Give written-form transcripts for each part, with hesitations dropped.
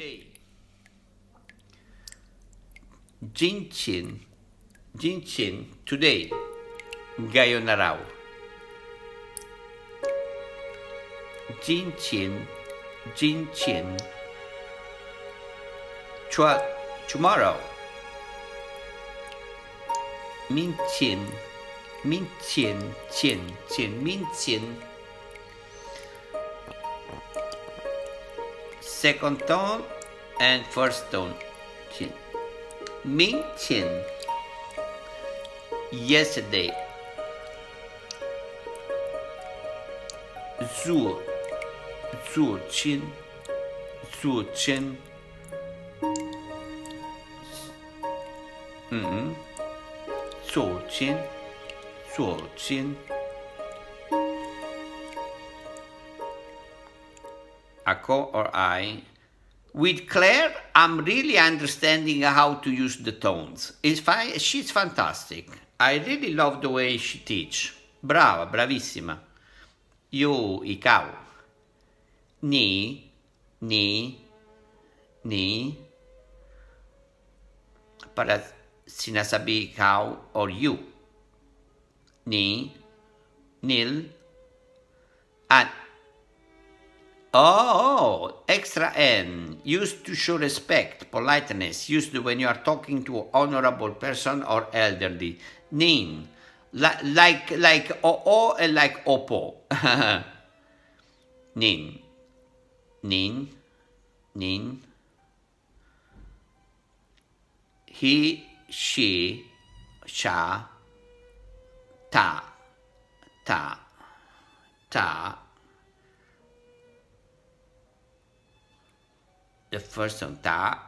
today. Jinchin, Jinchin, today. Ngayon na raw. Jinchin, Jinchin. Tomorrow. Minchin, Minchin, Chin, Chin, Minchin. Second tone and first tone. Chin. Minchin. Yesterday. Zur, Chin, Chin. Chin, Chin. Ako or I. With Claire, I'm really understanding how to use the tones. She's fantastic. I really love the way she teach. Brava, bravissima. Ikaw. Ni. Para sinasabi ikaw or you. Ni, nil, and extra N, used to show respect, politeness, used when you are talking to an honorable person or elderly. Nin, like o and like opo. Nin. He, she, sha, ta. The first one, ta.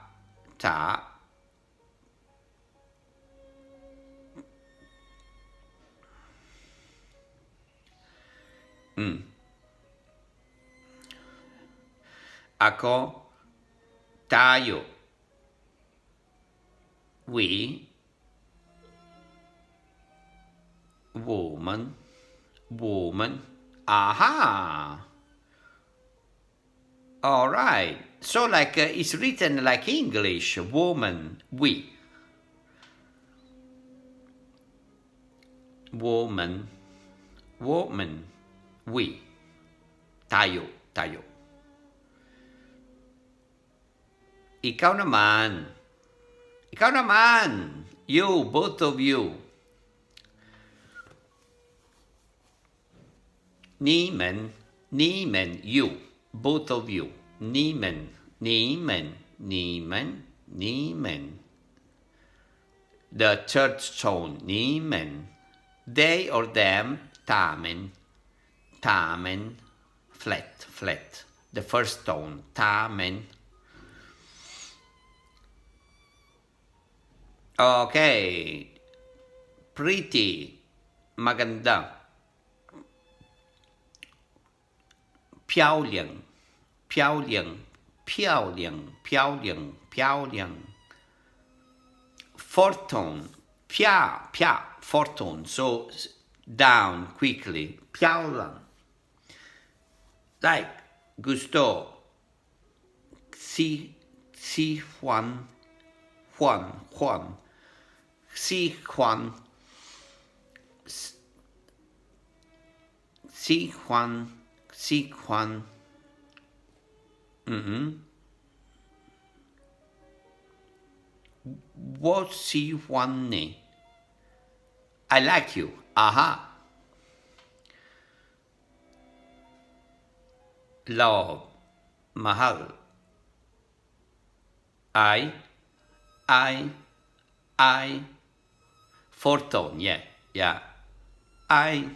Ako, tayo. We, woman. Aha. All right. So it's written like English. Woman, we. Woman, we. Tayo. Ikaw naman. You, both of you. Niemen, you, both of you. Niemen. The third tone, niemen. They or them, tamen, flat. The first tone, tamen. Okay. Pretty, maganda. Piao liang. Fourth tone, pia, fourth tone, so down quickly. Piao lang. Like gusto. Si Juan. Si Juan. What si Juan ne? I like you. Aha. Love. Mahal. I. Fourth tone, yeah. I.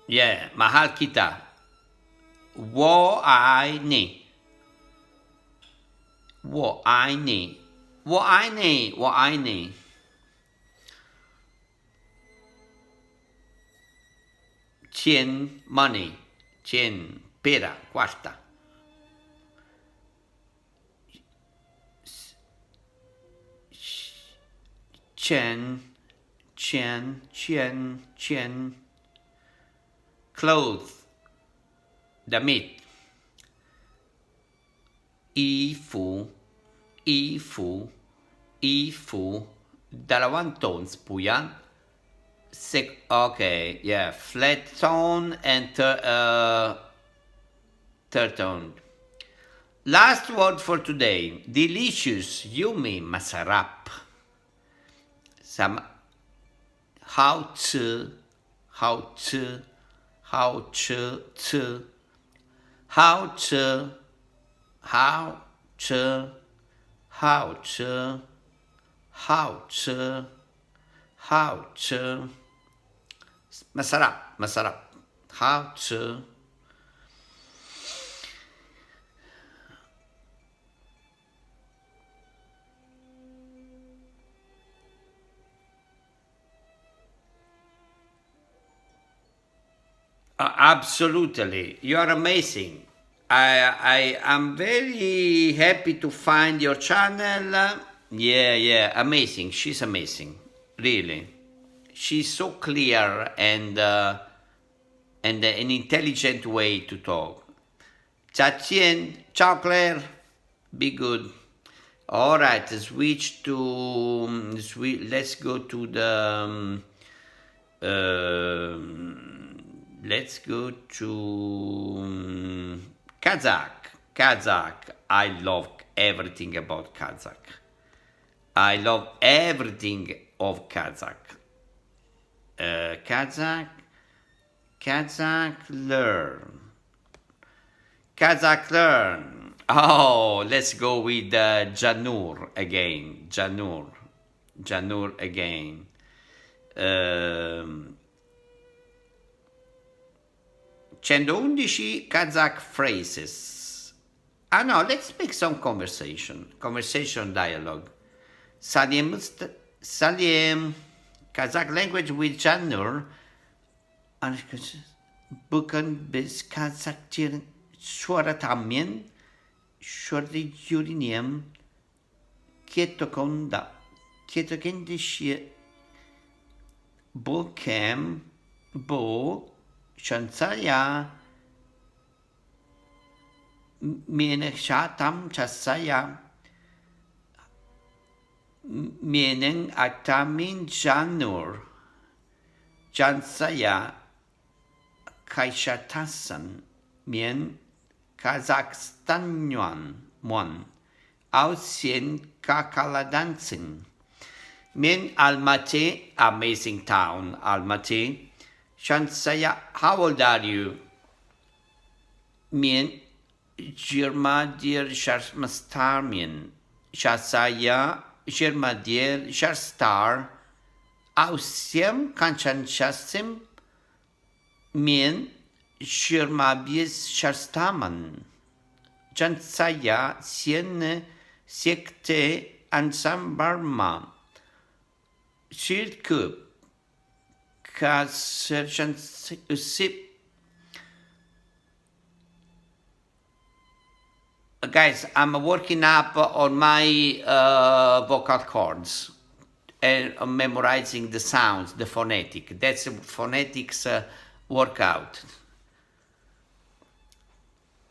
Yeah, mahal kita. Wo ai ni. Cien, money. Cien, pera, quarta. Chen. clothes, damit. Ifu, ifu, ifu. Dalawang tones po yan. Okay, yeah, flat tone and third tone. Last word for today. Delicious, yummy, masarap. Some how to, how to, how to, how to, how to, how to, how to, how to. Masarap, masarap. How to. Absolutely, you are amazing. I am very happy to find your channel. Yeah, amazing. She's amazing, really. She's so clear and an intelligent way to talk. Ciao Tien, ciao Claire, be good. All right, switch to let's go to the let's go to Kazakh. Kazakh. I love everything about Kazakh. I love everything of Kazakh. Kazakh learn. Kazakh learn. Oh, let's go with Janur again. Janur again. 111 Kazakh phrases. No, let's make some conversation dialogue. Salim, Kazakh language with Janur. Bukan biz Kazakçı suara tamien, suara yurinem, ketokonda şi bokem, bo, şansaya, miene şatam çasaya, mienen aktamin Janur, Jansaya, Kaishatasan, Mien, Kazakhstanyuan, Mon, Ausien Kakaladansin, Mien Almaty, amazing town, Almaty, Shansaya, how old are you? Mien, Jirmadir Sharsmastarmien, Shasaya, Jirmadir Sharstar, Ausiem Kanchanchasim, Mien Shirmabies Sharstaman Jansaya Sien Sekte Ansambarma Shirkup Kaserchansip. Guys, I'm working up on my vocal cords and memorizing the sounds, the phonetic. That's a phonetics workout.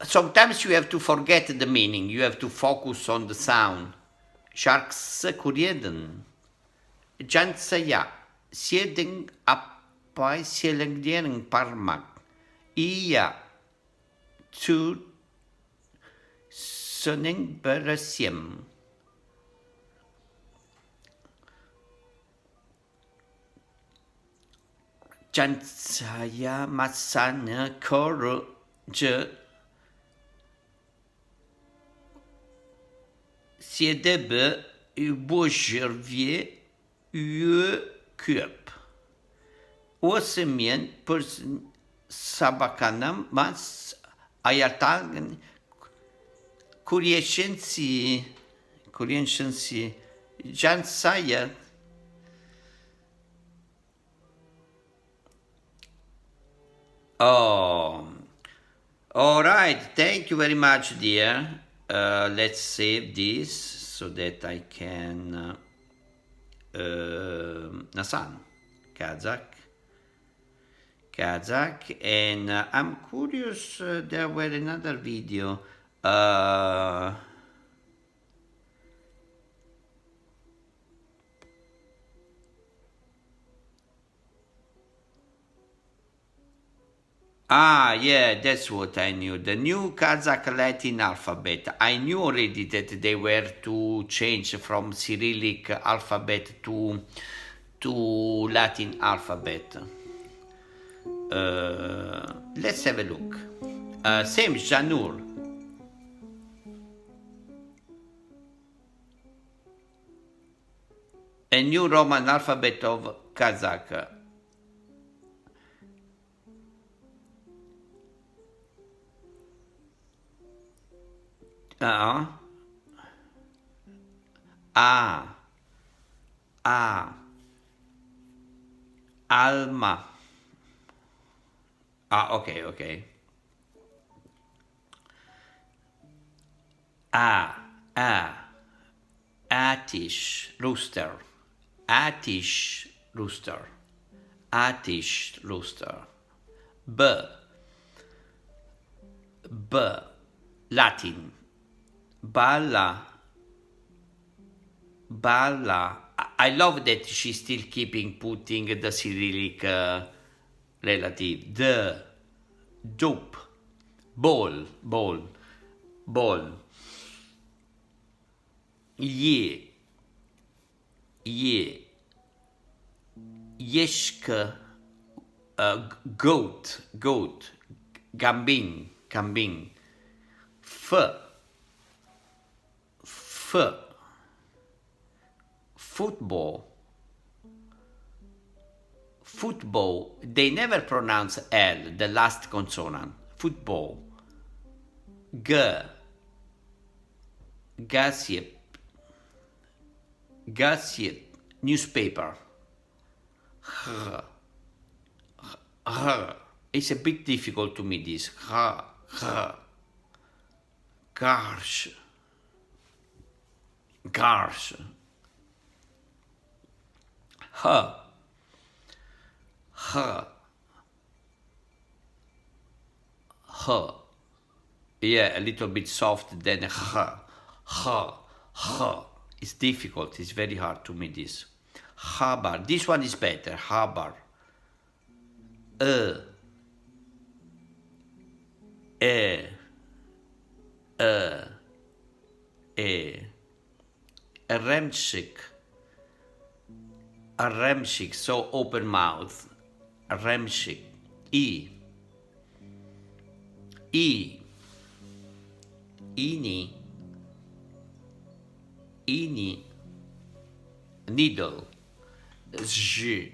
Sometimes you have to forget the meaning. You have to focus on the sound. Sharks kurieden. Jansaya. Sieding appai sielengdering parmak. Iya. Tu soning berasiem. Jansaya masana koro je siedebe ubojirvie köp. Osemien person sabakanam mas ayatagen kurieshensi jansaya. Oh, all right. Thank you very much, dear. Let's save this so that I can Nasan, Kazakh, Kazakh, and I'm curious. There were another video. Uh, yeah, that's what I knew. The new Kazakh Latin alphabet. I knew already that they were to change from Cyrillic alphabet to Latin alphabet. Let's have a look. Same Janur. A new Roman alphabet of Kazakh. Uh, ah, Alma. Okay. Atish, rooster. Atish, rooster. Atish, rooster. B, Latin. Balla. I love that she's still putting the Cyrillic relative. The, dope, ball. Ye, yeshka, goat, gambin, f, football, they never pronounce L, the last consonant. Football. Gossip, newspaper. It's a bit difficult to me, this. Garsh. Yeah, a little bit soft, then It's difficult, it's very hard to me, this. Habar, this one is better, habar. A remshik, so open mouth. A remshik. Ini, needle. Zh.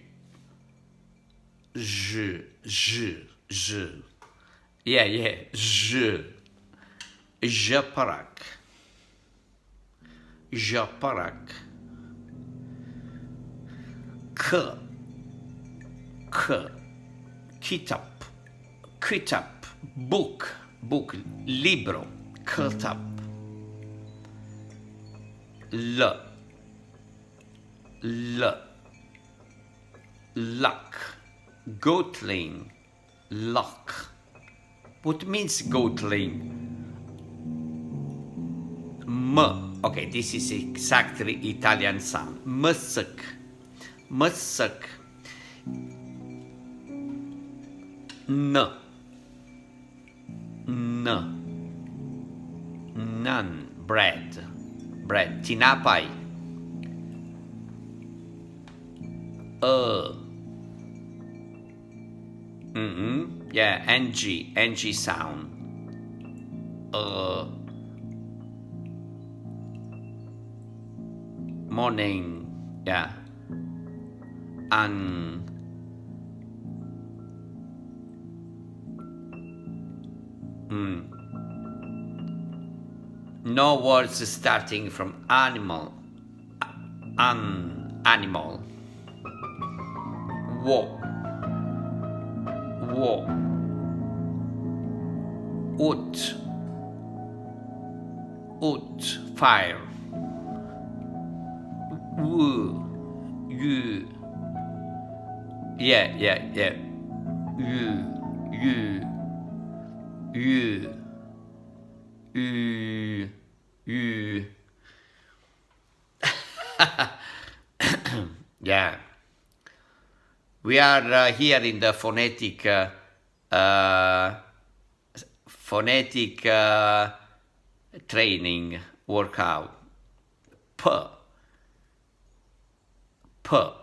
Yeah, zh. Japarak. K. Kitab. Book. Libro. Kitab. L. Luck. Goatling. Luck. What means goatling? M. Okay, this is exactly Italian sound. Musk. None. Bread. Tinapay. Yeah, NG sound. Morning. Yeah. And no words starting from animal. Animal. War. Ut. Fire. You. Yeah. U, U, U, U. Yeah. We are here in the phonetic training workout. P,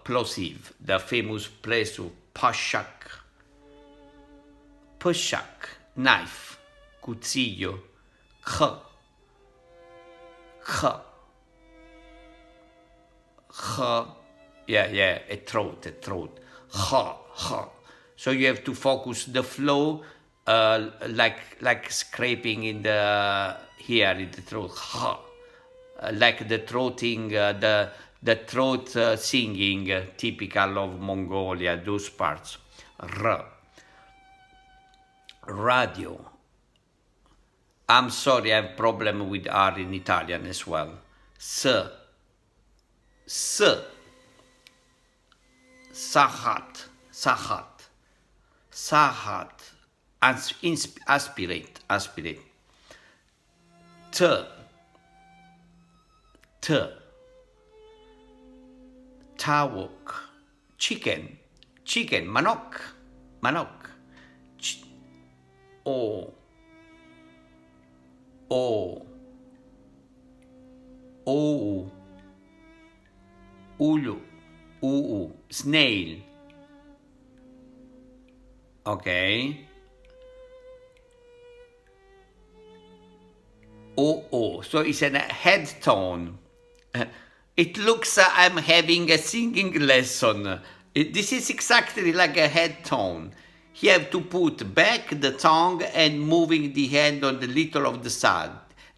plosive, the famous place of pashak, knife, cuchillo, kh, yeah, a throat, ha. So you have to focus the flow, like scraping in the throat, ha, like the throating, the throat singing, typical of Mongolia, those parts. R, radio. I'm sorry, I have problem with R in Italian as well. S, sahat, aspirate. T, tawok, chicken, manok. O, ulu, snail. Okay. So it's a head tone. It looks I'm having a singing lesson. This is exactly like a head tone. You have to put back the tongue and moving the hand on the little of the side.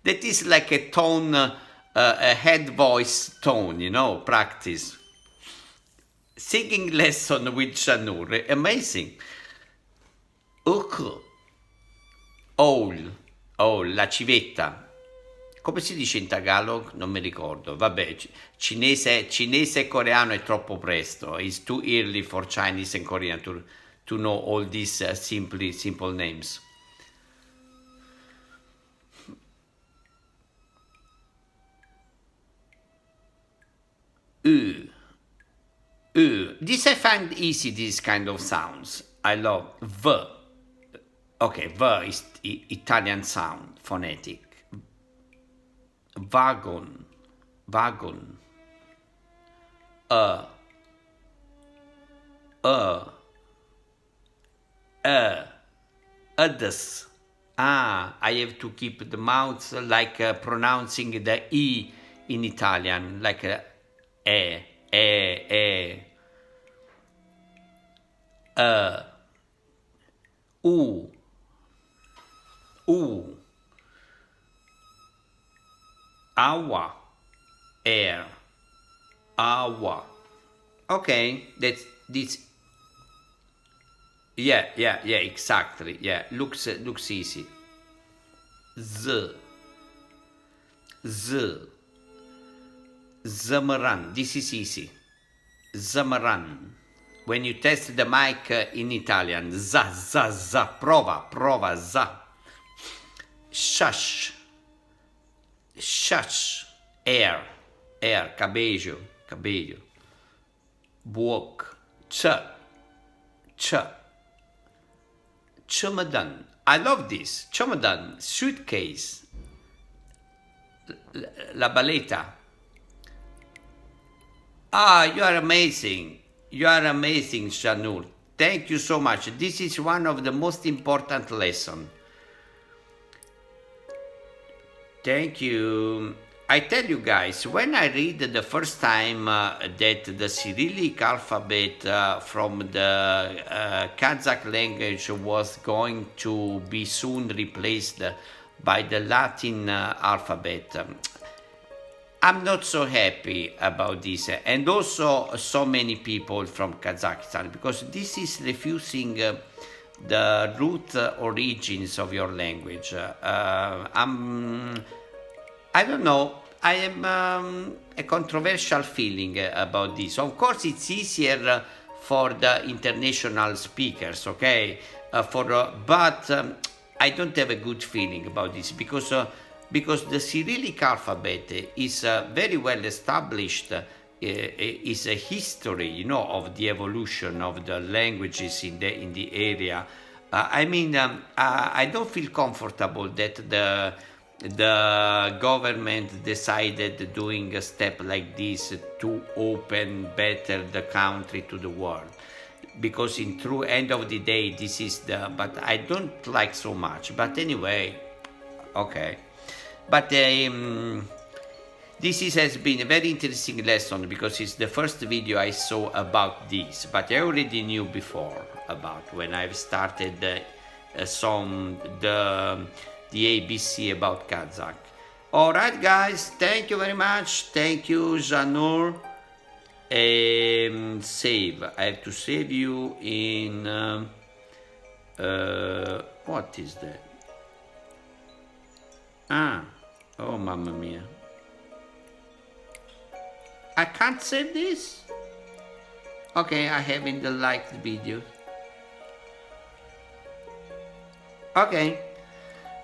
That is like a tone, a head voice tone, practice. Singing lesson with Shanur, amazing. La civetta. Come si dice in Tagalog? Non mi ricordo. Vabbè, cinese e coreano è troppo presto. It's too early for Chinese and Korean to know all these simple names. This I find easy, these kind of sounds. I love V. Okay, V is Italian sound, phonetic. Wagon. Others. I have to keep the mouth like pronouncing the E in Italian, like Awa, air, awa. Okay, that's this. Yeah, exactly. Yeah, looks easy. Zamaran. This is easy. Zamaran. When you test the mic in Italian, za. Prova, za. Shush, air, cabello. Buok, Chamadan. I love this. Chamadan, suitcase. La baleta. You are amazing. Shanur. Thank you so much. This is one of the most important lessons. Thank you. I tell you guys, when I read the first time that the Cyrillic alphabet from the Kazakh language was going to be soon replaced by the Latin alphabet, I'm not so happy about this. And also so many people from Kazakhstan, because this is refusing the root origins of your language. I don't know. I am a controversial feeling about this. Of course, it's easier for the international speakers, okay? But I don't have a good feeling about this because the Cyrillic alphabet is very well established. Is a history, you know, of the evolution of the languages in the area. I don't feel comfortable that the government decided doing a step like this to open better the country to the world, because in true end of the day this is but I don't like so much. But anyway, okay. But this has been a very interesting lesson because it's the first video I saw about this, but I already knew before about when I've started the ABC about Kazakh. Alright guys, thank you very much. Thank you, Janur. Save. I have to save you in what is that? Oh mamma mia. I can't save this? Okay, I haven't liked the video. Okay.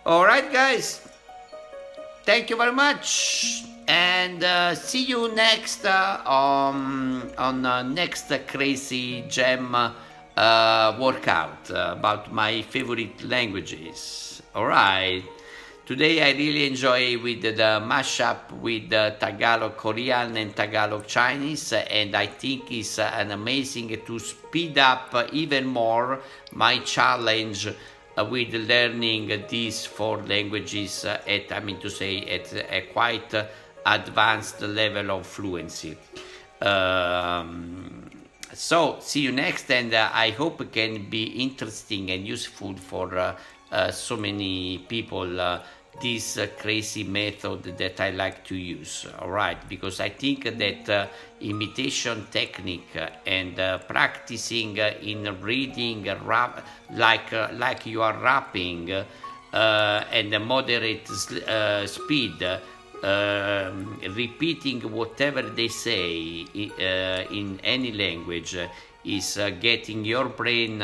Alright guys. Thank you very much. And see you next on next crazy jam workout about my favorite languages. Alright. Today I really enjoy with the mashup with Tagalog Korean and Tagalog Chinese, and I think it's an amazing to speed up even more my challenge with learning these 4 languages at a quite advanced level of fluency. So see you next, and I hope it can be interesting and useful for so many people. This crazy method that I like to use, all right, because I think that imitation technique and practicing in reading rap like you are rapping and a moderate speed, repeating whatever they say in any language is getting your brain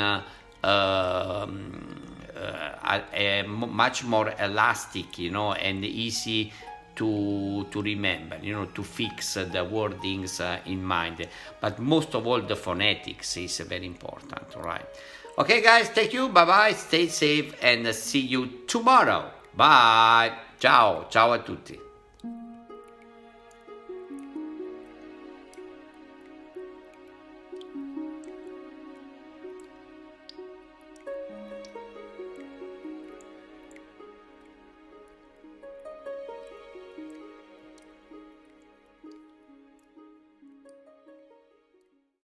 much more elastic, you know, and easy to remember, you know, to fix the wordings in mind. But most of all, the phonetics is very important, all right? Okay, guys, thank you. Bye-bye. Stay safe and see you tomorrow. Bye. Ciao. Ciao a tutti.